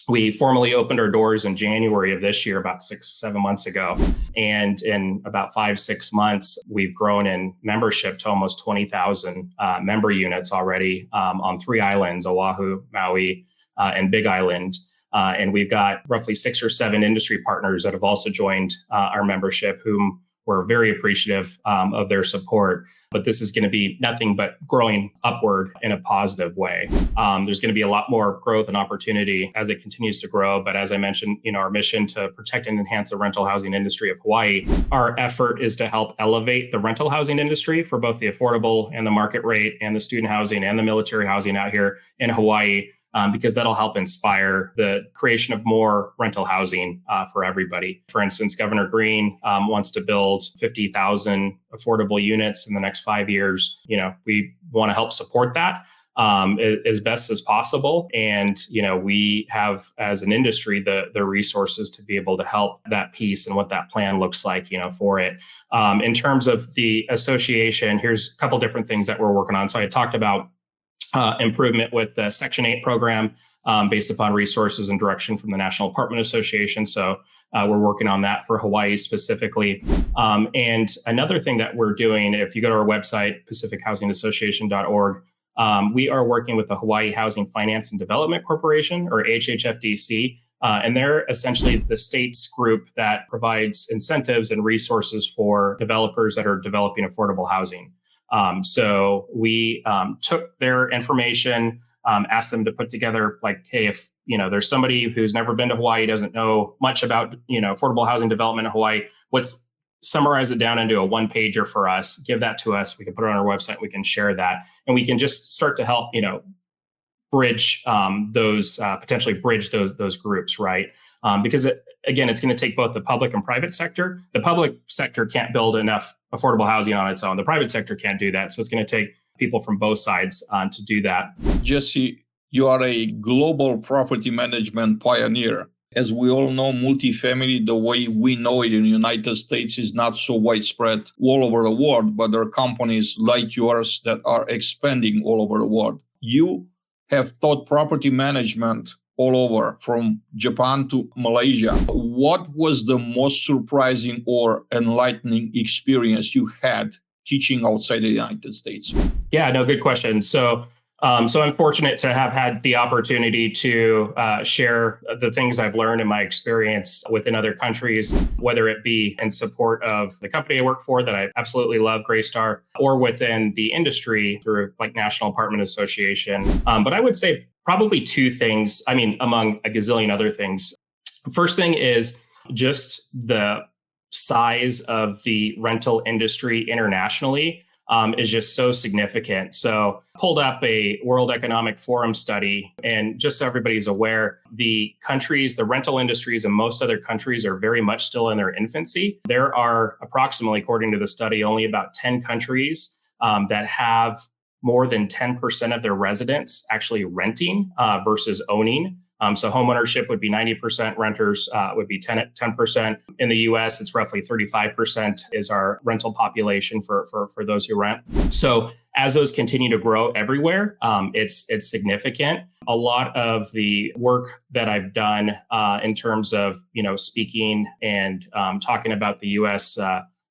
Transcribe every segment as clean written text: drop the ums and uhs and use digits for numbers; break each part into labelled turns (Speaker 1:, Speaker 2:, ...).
Speaker 1: We formally opened our doors in January of this year, about 6, 7 months ago. And in about 5, 6 months, we've grown in membership to almost 20,000 member units already on 3 islands, Oahu, Maui, and Big Island. And we've got roughly 6 or 7 industry partners that have also joined our membership, whom we're very appreciative of their support. But this is going to be nothing but growing upward in a positive way. There's going to be a lot more growth and opportunity as it continues to grow. But as I mentioned, our mission to protect and enhance the rental housing industry of Hawaii, our effort is to help elevate the rental housing industry for both the affordable and the market rate and the student housing and the military housing out here in Hawaii. Because that'll help inspire the creation of more rental housing for everybody. For instance, Governor Green wants to build 50,000 affordable units in the next 5 years. We want to help support that as best as possible. And, we have, as an industry, the resources to be able to help that piece and what that plan looks like, for it. In terms of the association, here's a couple different things that we're working on. So I talked about improvement with the Section 8 program based upon resources and direction from the National Apartment Association. So we're working on that for Hawaii specifically. And another thing that we're doing, if you go to our website, pacifichousingassociation.org, we are working with the Hawaii Housing Finance and Development Corporation, or HHFDC. And they're essentially the state's group that provides incentives and resources for developers that are developing affordable housing. So we took their information, asked them to put together, hey, if there's somebody who's never been to Hawaii, doesn't know much about affordable housing development in Hawaii, let's summarize it down into a one-pager for us. Give that to us. We can put it on our website. We can share that, and we can just start to help bridge potentially bridge those groups, right? Because again, it's going to take both the public and private sector. The public sector can't build enough affordable housing on its own. The private sector can't do that. So it's going to take people from both sides to do that.
Speaker 2: Jesse, you are a global property management pioneer. As we all know, multifamily, the way we know it in the United States, is not so widespread all over the world, but there are companies like yours that are expanding all over the world. You have taught property management all over, from Japan to Malaysia. What was the most surprising or enlightening experience you had teaching outside the United States?
Speaker 1: Yeah, no, good question. So I'm fortunate to have had the opportunity to share the things I've learned in my experience within other countries, whether it be in support of the company I work for that I absolutely love, Greystar, or within the industry through National Apartment Association. But I would say probably 2 things, among a gazillion other things. First thing is just the size of the rental industry internationally is just so significant. So pulled up a World Economic Forum study, and just so everybody's aware, the rental industries in most other countries are very much still in their infancy. There are approximately, according to the study, only about 10 countries that have more than 10% of their residents actually renting versus owning. So homeownership would be 90%, renters would be 10%. In the US, it's roughly 35% is our rental population for those who rent. So as those continue to grow everywhere, it's significant. A lot of the work that I've done in terms of speaking and talking about the US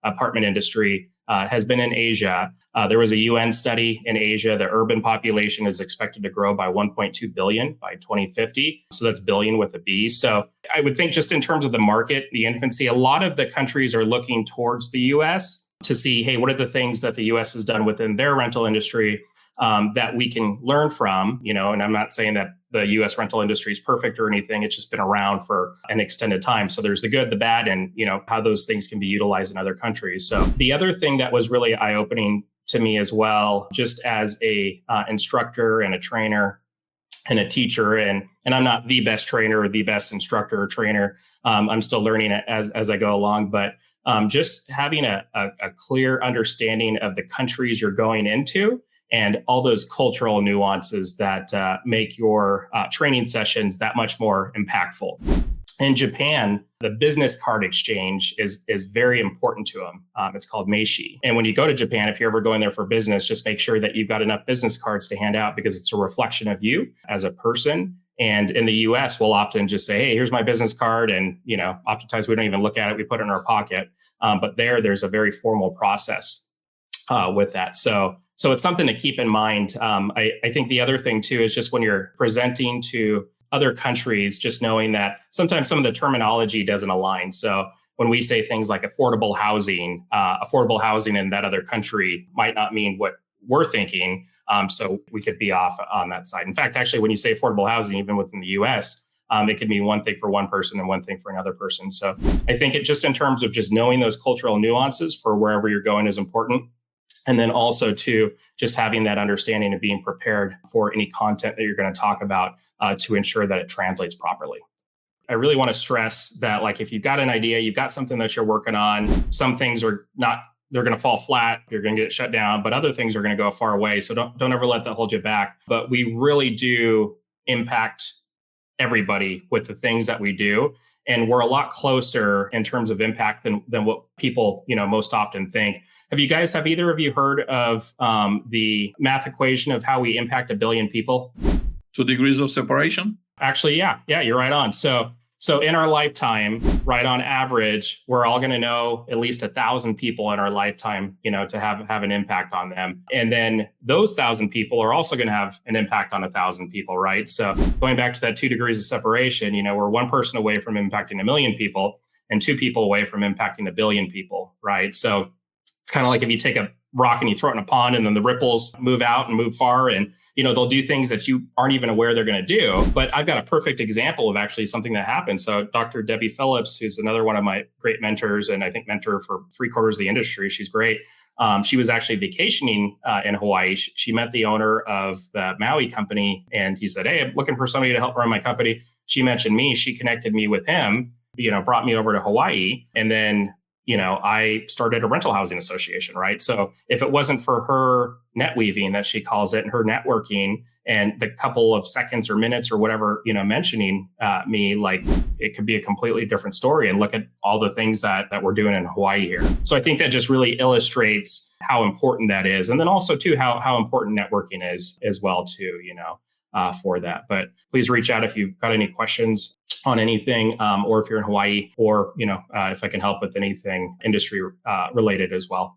Speaker 1: apartment industry has been in Asia. There was a UN study in Asia. The urban population is expected to grow by 1.2 billion by 2050. So that's billion with a B. So I would think just in terms of the market, the infancy, a lot of the countries are looking towards the US to see, hey, what are the things that the US has done within their rental industry that we can learn from, and I'm not saying that the US rental industry is perfect or anything. It's just been around for an extended time. So there's the good, the bad, and, how those things can be utilized in other countries. So the other thing that was really eye-opening to me as well, just as a instructor and a trainer and a teacher, and I'm not the best trainer or the best instructor or trainer. I'm still learning it as I go along, but just having a clear understanding of the countries you're going into and all those cultural nuances that make your training sessions that much more impactful. In Japan, the business card exchange is very important to them. It's called Meishi. And when you go to Japan, if you're ever going there for business, just make sure that you've got enough business cards to hand out, because it's a reflection of you as a person And in the US, we'll often just say, hey, here's my business card. And, oftentimes we don't even look at it. We put it in our pocket. But there's a very formal process with that. So it's something to keep in mind. I think the other thing too is just when you're presenting to other countries, just knowing that sometimes some of the terminology doesn't align. So when we say things like affordable housing in that other country might not mean what we're thinking. So we could be off on that side. In fact, actually, when you say affordable housing, even within the US, it can mean one thing for one person and one thing for another person. So I think it just in terms of just knowing those cultural nuances for wherever you're going is important. And then also too, just having that understanding and being prepared for any content that you're going to talk about to ensure that it translates properly. I really want to stress that, like, if you've got an idea, you've got something that you're working on, some things are not, they're going to fall flat, you're going to get shut down, but other things are going to go far away. So don't ever let that hold you back. But we really do impact everybody with the things that we do. And we're a lot closer in terms of impact than what people, most often think. Have either of you heard of the math equation of how we impact 1 billion people?
Speaker 2: 2 degrees of separation?
Speaker 1: Actually, yeah, you're right on. So in our lifetime, right, on average, we're all going to know at least 1,000 people in our lifetime, to have an impact on them. And then those 1,000 people are also going to have an impact on 1,000 people, right? So going back to that 2 degrees of separation, we're one person away from impacting 1 million people and 2 people away from impacting 1 billion people, right? So it's kind of like if you take a rock and you throw it in a pond and then the ripples move out and move far and they'll do things that you aren't even aware they're going to do. But I've got a perfect example of actually something that happened. So Dr. Debbie Phillips, who's another one of my great mentors and I think mentor for 3/4 of the industry, she's great. She was actually vacationing in Hawaii. She met the owner of the Maui company and he said, hey, I'm looking for somebody to help run my company. She mentioned me, she connected me with him, brought me over to Hawaii. And then I started a rental housing association, right? So if it wasn't for her net weaving, that she calls it, and her networking and the couple of seconds or minutes or whatever, mentioning me, like, it could be a completely different story. And look at all the things that we're doing in Hawaii here. So I think that just really illustrates how important that is. And then also too, how important networking is as well too, for that. But please reach out if you've got any questions on anything, or if you're in Hawaii, or if I can help with anything industry related as well.